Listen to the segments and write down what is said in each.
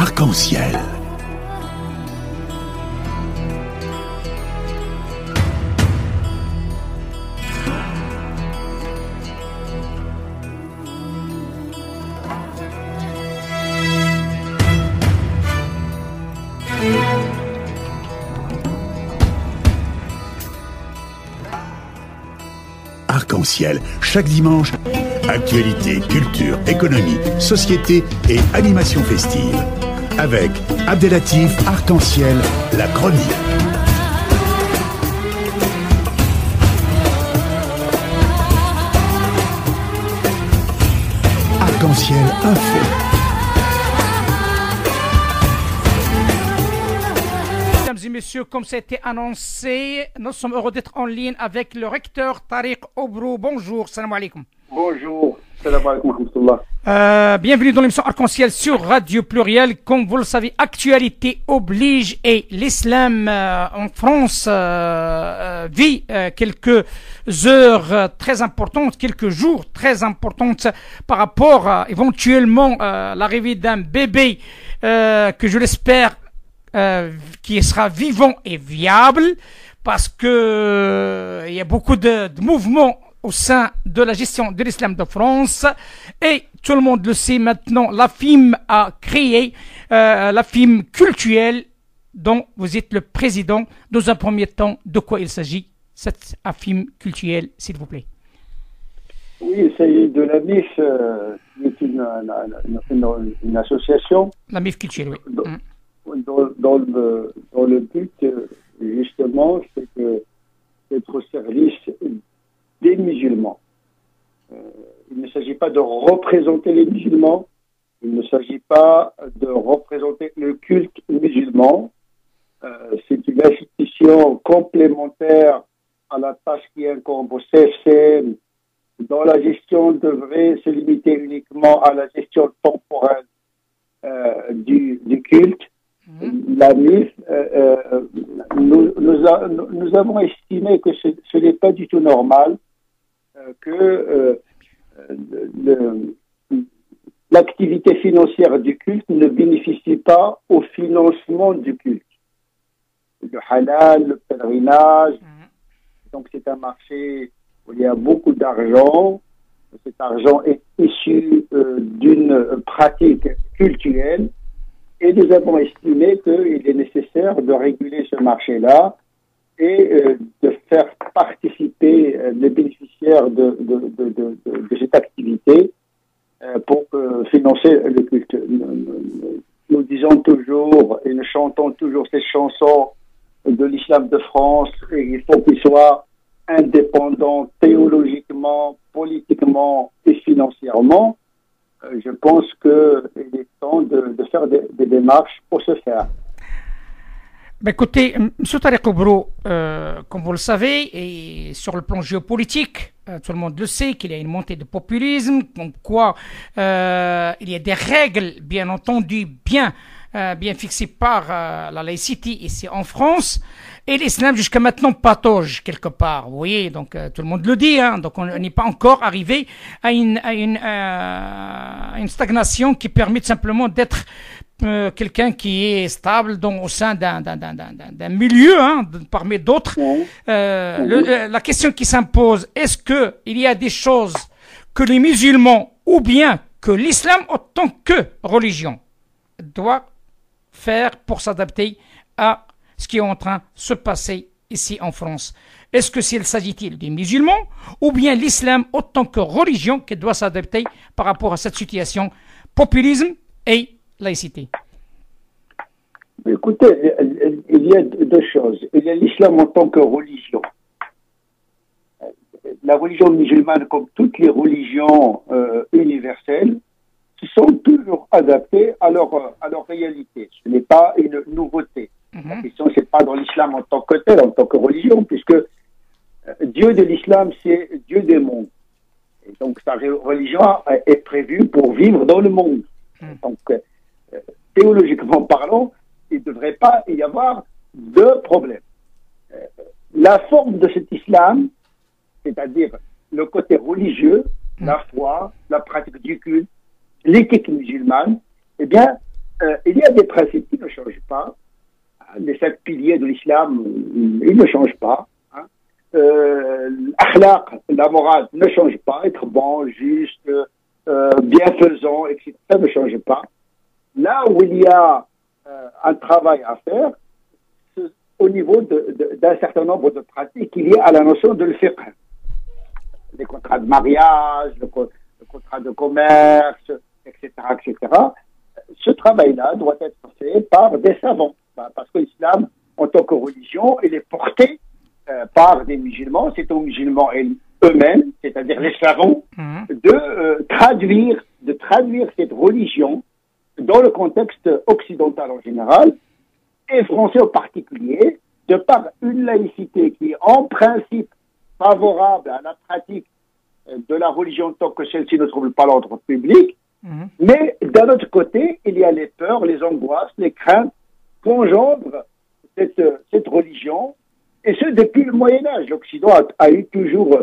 Arc-en-ciel. Arc-en-ciel, chaque dimanche, actualité, culture, économie, société et animation festive. Avec Abdelatif Arc-en-ciel, la chronique. Arc-en-ciel info. Mesdames et messieurs, comme ça a été annoncé, nous sommes heureux d'être en ligne avec le recteur Tariq Obrou. Bonjour, salam alaikum. Bonjour, salam alaikum wa rahmatullah. Bienvenue dans l'émission Arc-en-ciel sur Radio Pluriel. Comme vous le savez, actualité oblige et l'islam en France vit quelques heures très importantes, quelques jours très importantes par rapport à éventuellement l'arrivée d'un bébé que je l'espère qui sera vivant et viable, parce que il y a beaucoup de mouvements au sein de la gestion de l'islam de France, et tout le monde le sait maintenant, la FIM a créé la FIM culturelle dont vous êtes le président. Dans un premier temps, de quoi il s'agit, cette FIM culturelle, s'il vous plaît? Oui, il s'agit de la MIF, qui est une association. La MIF culturelle, oui. Dans le but, justement, c'est d'être au service des musulmans. Il ne s'agit pas de représenter les musulmans, il ne s'agit pas de représenter le culte musulman. C'est une institution complémentaire à la tâche qui incombe au CFCM, dont la gestion devrait se limiter uniquement à la gestion temporelle du culte. La MIF, nous avons estimé que ce n'est pas du tout normal que l'activité financière du culte ne bénéficie pas au financement du culte. Le halal, le pèlerinage, donc c'est un marché où il y a beaucoup d'argent. Cet argent est issu d'une pratique culturelle. Et nous avons estimé qu'il est nécessaire de réguler ce marché-là et de faire participer les bénéficiaires de cette activité pour financer le culte. Nous disons toujours et nous chantons toujours ces chansons de l'islam de France, et il faut qu'il soit indépendant théologiquement, politiquement et financièrement. Je pense qu'il est temps de faire des démarches pour ce faire. Écoutez, M. Tariq Obrou, comme vous le savez, et sur le plan géopolitique, tout le monde le sait, qu'il y a une montée de populisme, comme quoi il y a des règles, bien entendu, bien fixées par la laïcité ici en France, et l'islam jusqu'à maintenant patauge quelque part. Vous voyez, donc tout le monde le dit, hein, donc on n'est pas encore arrivé à une stagnation qui permet simplement d'être quelqu'un qui est stable au sein d'un milieu, hein, parmi d'autres. La question qui s'impose, est-ce qu'il y a des choses que les musulmans ou bien que l'islam en tant que religion doit faire pour s'adapter à ce qui est en train de se passer ici en France? Est-ce que s'il s'agit-il des musulmans ou bien l'islam en tant que religion qui doit s'adapter par rapport à cette situation, populisme et laïcité? Écoutez, il y a deux choses. Il y a l'islam en tant que religion. La religion musulmane, comme toutes les religions universelles, se sont toujours adaptées à leur réalité. Ce n'est pas une nouveauté. La question, c'est pas dans l'islam en tant que tel, en tant que religion, puisque Dieu de l'islam, c'est Dieu des mondes. Et donc, sa religion est prévue pour vivre dans le monde. Donc, théologiquement parlant, il ne devrait pas y avoir de problème. La forme de cet islam, c'est-à-dire le côté religieux, la foi, la pratique du culte, l'éthique musulmane, eh bien, il y a des principes qui ne changent pas. Les 5 piliers de l'islam, ils ne changent pas. L'akhlaq, la morale, ne change pas. Être bon, juste, bienfaisant, etc. Ça ne change pas. Là où il y a un travail à faire, au niveau d'un certain nombre de pratiques liées à la notion de fiqh. Les contrats de mariage, le contrat de commerce, etc., etc. Ce travail-là doit être fait par des savants, parce que l'islam, en tant que religion, il est porté par des musulmans. C'est aux musulmans eux-mêmes, c'est-à-dire les savants, de traduire cette religion dans le contexte occidental en général, et français en particulier, de par une laïcité qui est en principe favorable à la pratique de la religion tant que celle-ci ne trouble pas l'ordre public, mais d'un autre côté, il y a les peurs, les angoisses, les craintes qu'engendre cette religion, et ce depuis le Moyen-Âge. L'Occident a eu toujours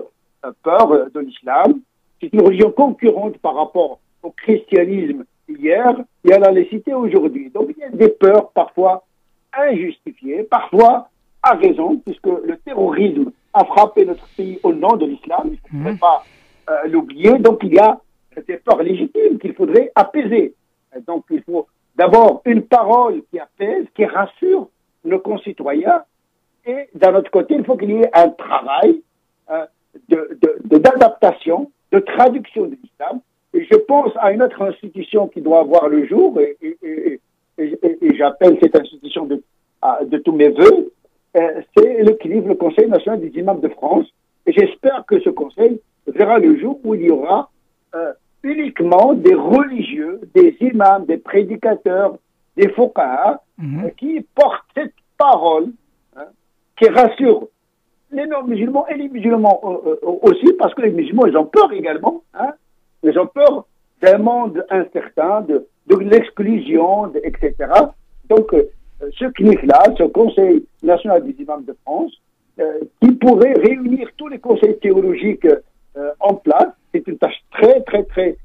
peur de l'islam. C'est une religion concurrente par rapport au christianisme hier et à la laïcité aujourd'hui. Donc il y a des peurs parfois injustifiées, parfois à raison, puisque le terrorisme a frappé notre pays au nom de l'islam, il ne faudrait pas l'oublier. Donc il y a des peurs légitimes qu'il faudrait apaiser. Donc il faut d'abord une parole qui apaise, qui rassure nos concitoyens, et d'un autre côté, il faut qu'il y ait un travail d'adaptation, de traduction de l'islam. Et je pense à une autre institution qui doit avoir le jour, et j'appelle cette institution de tous mes voeux, c'est le CNIF, le Conseil national des imams de France. Et j'espère que ce conseil verra le jour où il y aura uniquement des religieux, des imams, des prédicateurs, des fuqaha, qui portent cette parole, qui rassure les non-musulmans et les musulmans aussi, parce que les musulmans, ils ont peur également. Ils ont peur d'un monde incertain, de l'exclusion, etc. Donc, ce CNIF-là, ce Conseil national des imams de France, qui pourrait réunir tous les conseils théologiques en place, c'est une tâche très, très, très,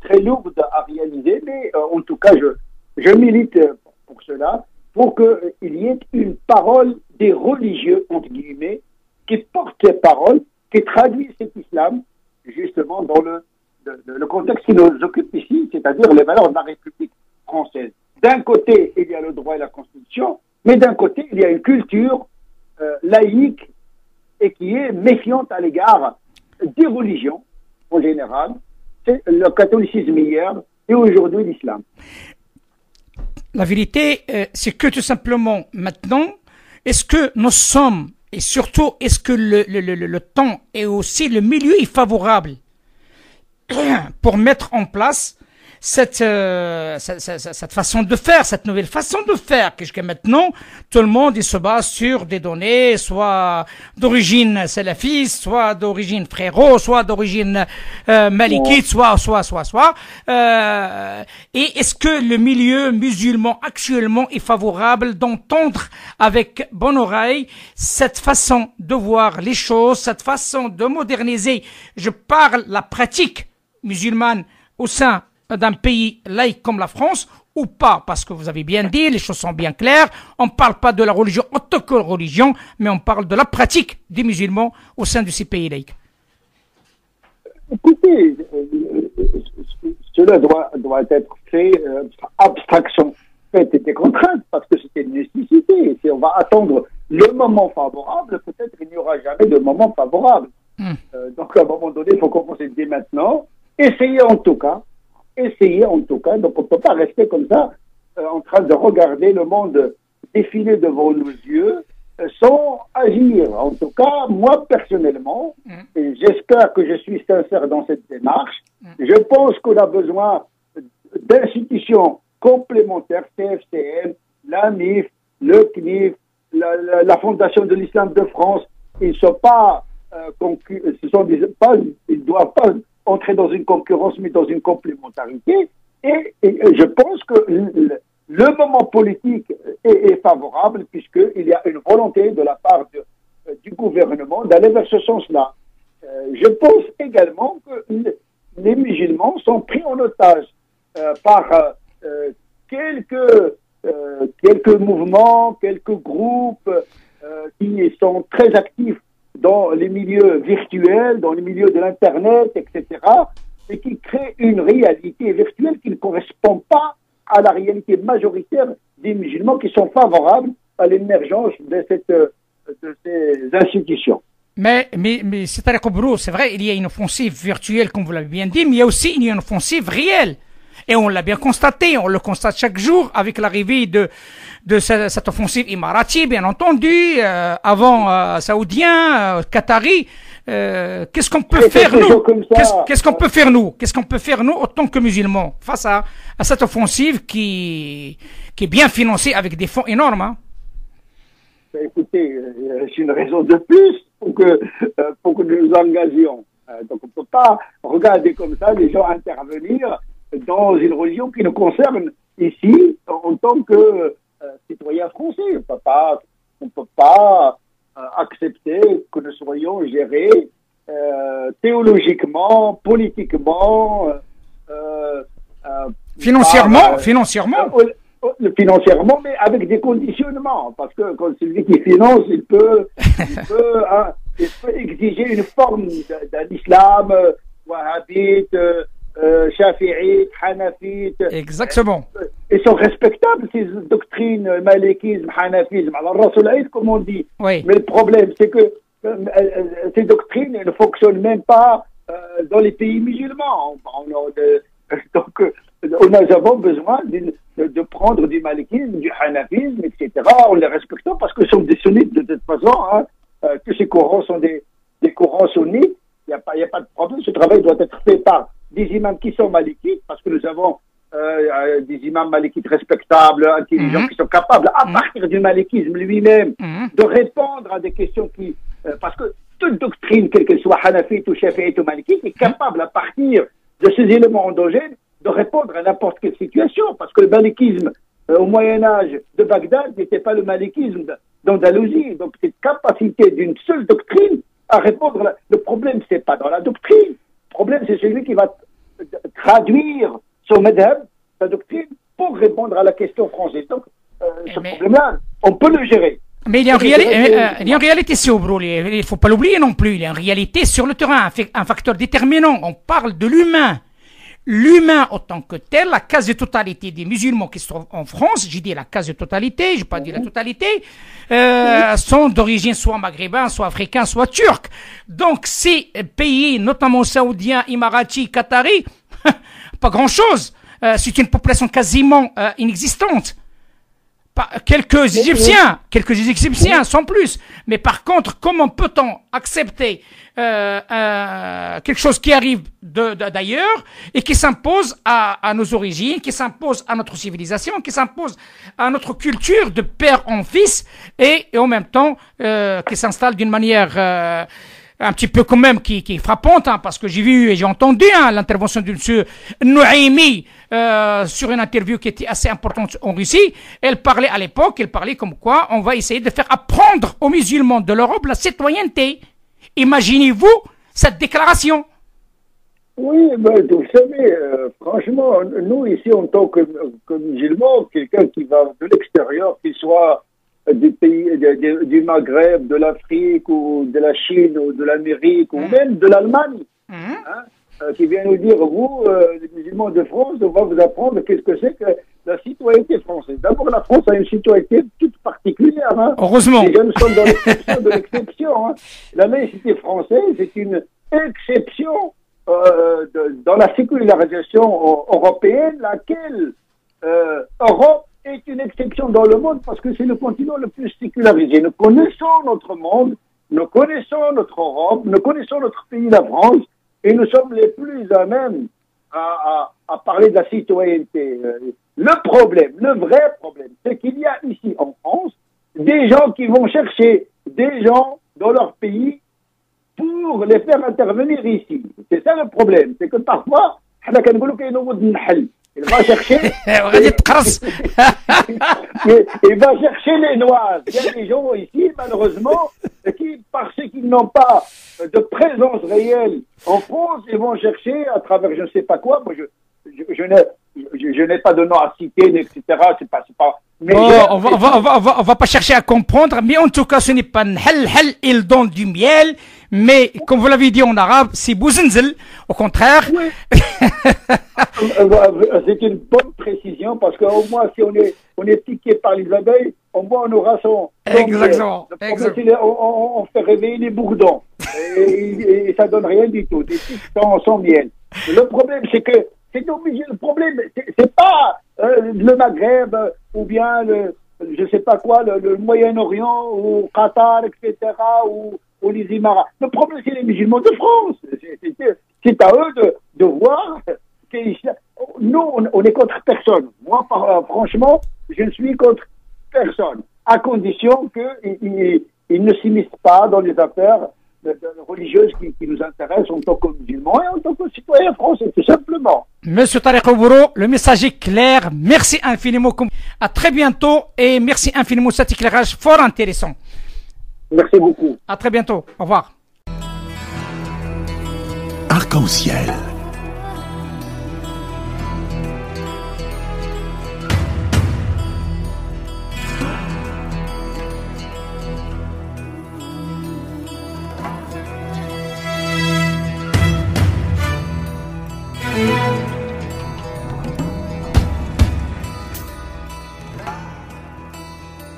très lourde à réaliser, mais en tout cas, je milite pour cela, pour qu'il y ait une parole des religieux, entre guillemets, qui porte ces paroles, qui traduit cet islam, justement, dans le contexte qui nous occupe ici, c'est-à-dire les valeurs de la République française. D'un côté, il y a le droit et la Constitution, mais d'un côté, il y a une culture laïque et qui est méfiante à l'égard des religions, en général. C'est le catholicisme hier et aujourd'hui l'islam. La vérité, c'est que tout simplement, maintenant, est-ce que nous sommes, et surtout, est-ce que le temps et aussi le milieu est favorable pour mettre en place cette façon de faire, cette nouvelle façon de faire, que maintenant, tout le monde il se base sur des données, soit d'origine salafiste, soit d'origine frérot, soit d'origine malikite, soit. Et est-ce que le milieu musulman actuellement est favorable d'entendre avec bonne oreille cette façon de voir les choses, cette façon de moderniser, je parle la pratique musulmane au sein d'un pays laïque comme la France, ou pas, parce que vous avez bien dit, les choses sont bien claires, on ne parle pas de la religion en tant que religion, mais on parle de la pratique des musulmans au sein de ces pays laïcs. Écoutez, cela doit être fait, abstraction faite et des contraintes, parce que c'est une nécessité. Et si on va attendre le moment favorable, peut-être il n'y aura jamais de moment favorable. Donc à un moment donné, il faut commencer dès maintenant, essayer en tout cas, donc on ne peut pas rester comme ça, en train de regarder le monde défiler devant nos yeux, sans agir. En tout cas, moi personnellement, et j'espère que je suis sincère dans cette démarche, je pense qu'on a besoin d'institutions complémentaires, CFCM, la MIF, le CNIF, la Fondation de l'Islam de France. Ils ne sont pas, ils ne doivent pas entrer dans une concurrence, mais dans une complémentarité. Et je pense que le moment politique est favorable, puisqu'il y a une volonté de la part du gouvernement d'aller vers ce sens-là. Je pense également que les musulmans sont pris en otage par quelques quelques mouvements, quelques groupes qui sont très actifs dans les milieux virtuels, dans les milieux de l'Internet, etc., et qui créent une réalité virtuelle qui ne correspond pas à la réalité majoritaire des musulmans qui sont favorables à l'émergence de ces institutions. Mais c'est-à-dire que c'est vrai, il y a une offensive virtuelle, comme vous l'avez bien dit, mais il y a aussi une offensive réelle. Et on l'a bien constaté, on le constate chaque jour avec l'arrivée de cette offensive émirati, bien entendu, avant saoudien, qatari. Qu'est-ce qu'on peut faire nous? Qu'est-ce qu'on peut faire nous? Qu'est-ce qu'on peut faire nous, autant que musulmans, face à cette offensive qui est bien financée avec des fonds énormes, hein? Écoutez, c'est une raison de plus pour que nous nous engagions. Donc on ne peut pas regarder comme ça les gens intervenir dans une religion qui nous concerne ici en tant que citoyens français. On ne peut pas accepter que nous soyons gérés théologiquement, politiquement, financièrement. Financièrement, mais avec des conditionnements, parce que quand celui qui finance, il peut exiger une forme d'un islam wahhabite, shafi'ite, hanafite. Exactement. Ils sont respectables, ces doctrines, malikisme, hanafisme, alors Rasoul, comme on dit. Oui. Mais le problème, c'est que ces doctrines ne fonctionnent même pas dans les pays musulmans. Donc, nous avons besoin de prendre du malikisme, du hanafisme, etc. En les respectant parce que ce sont des sunnites de toute façon. Hein, tous ces courants sont des courants sunnites. Il n'y a pas de problème. Ce travail doit être fait par des imams qui sont malikites parce que nous avons des imams malikites respectables, intelligents, qui sont capables, à partir du malikisme lui-même, de répondre à des questions qui... parce que toute doctrine, quelle qu'elle soit, hanafite ou shafi'ite ou malikite, est capable, à partir de ces éléments endogènes, de répondre à n'importe quelle situation. Parce que le malikisme au Moyen-Âge de Bagdad n'était pas le malikisme d'Andalousie. Donc cette capacité d'une seule doctrine à répondre... Le problème, c'est pas dans la doctrine. Le problème, c'est celui qui va traduire son madhab, sa doctrine, pour répondre à la question française. Donc, ce problème-là, on peut le gérer. Mais il y a une réalité, il ne faut pas l'oublier non plus. Il y a une réalité sur le terrain, un facteur déterminant. On parle de l'humain. L'humain en tant que tel, la quasi-totalité des musulmans qui sont en France, j'ai dit la quasi-totalité, je n'ai pas dit la totalité, sont d'origine soit maghrébin, soit africain, soit turc. Donc ces pays, notamment saoudiens, émiratis, qataris, pas grand-chose. C'est une population quasiment inexistante. Quelques Égyptiens sans plus. Mais par contre, comment peut-on accepter quelque chose qui arrive d'ailleurs et qui s'impose à nos origines, qui s'impose à notre civilisation, qui s'impose à notre culture de père en fils et en même temps qui s'installe d'une manière un petit peu quand même qui est frappante, hein, parce que j'ai vu et j'ai entendu l'intervention de M. Nouaimi sur une interview qui était assez importante en Russie. Elle parlait à l'époque, comme quoi on va essayer de faire apprendre aux musulmans de l'Europe la citoyenneté. Imaginez-vous cette déclaration. Oui, ben, vous savez, franchement, nous ici en tant que musulmans, quelqu'un qui va de l'extérieur, qu'il soit du pays, du Maghreb, de l'Afrique ou de la Chine ou de l'Amérique ou même de l'Allemagne, qui vient nous dire, vous, les musulmans de France, on va vous apprendre qu'est-ce que c'est que la citoyenneté française. D'abord, la France a une citoyenneté toute particulière. Hein. Heureusement. Les jeunes sont dans l'exception de l'exception. Hein. La laïcité française est une exception dans la sécularisation européenne, laquelle Europe est une exception dans le monde parce que c'est le continent le plus sécularisé. Nous connaissons notre monde, nous connaissons notre Europe, nous connaissons notre pays, la France, et nous sommes les plus à même à parler de la citoyenneté. Le problème, le vrai problème, c'est qu'il y a ici en France des gens qui vont chercher des gens dans leur pays pour les faire intervenir ici. C'est ça le problème, c'est que parfois, il va chercher il va chercher les noises. Il y a des gens ici, malheureusement, qui, parce qu'ils n'ont pas de présence réelle en France, ils vont chercher à travers je ne sais pas quoi. Moi, je n'ai pas de nom à citer, etc. C'est pas Mais Oh, on va pas chercher à comprendre, mais en tout cas, ce n'est pas n'hal hal, il donne du miel, mais comme vous l'avez dit en arabe, c'est bouzenzel, au contraire. Oui. C'est une bonne précision parce qu'au moins, si on est piqué par les abeilles, au moins on aura son. Exactement. Le problème, c'est on fait réveiller les bourdons et ça donne rien du tout, des tiques sans miel. Le problème, c'est que c'est obligé. Le problème, c'est pas le Maghreb ou bien je sais pas quoi, le Moyen-Orient ou Qatar, etc. ou les Émirats. Le problème, c'est les musulmans de France. C'est à eux de voir. Nous, on est contre personne. Moi, franchement, je ne suis contre personne, à condition qu'ils ne s'immiscent pas dans les affaires religieuses qui nous intéressent en tant que musulmans et en tant que citoyens français, tout simplement. Monsieur Tariq Obouro, le message est clair. Merci infiniment. À très bientôt et merci infiniment pour cet éclairage fort intéressant. Merci beaucoup. À très bientôt. Au revoir. Arc-en-ciel.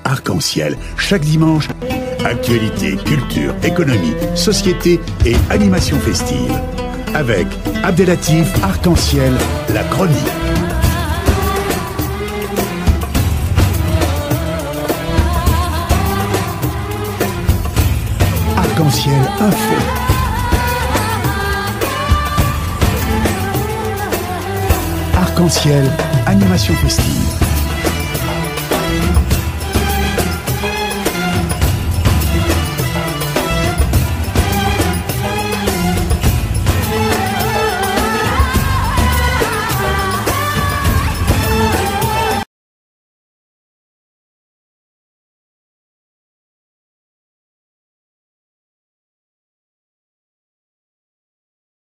Arc-en-ciel, chaque dimanche, actualité, culture, économie, société et animation festive. Avec Abdelatif Arc-en-ciel, la chronique. Arc-en-ciel info. Arc-en-ciel, animation festive.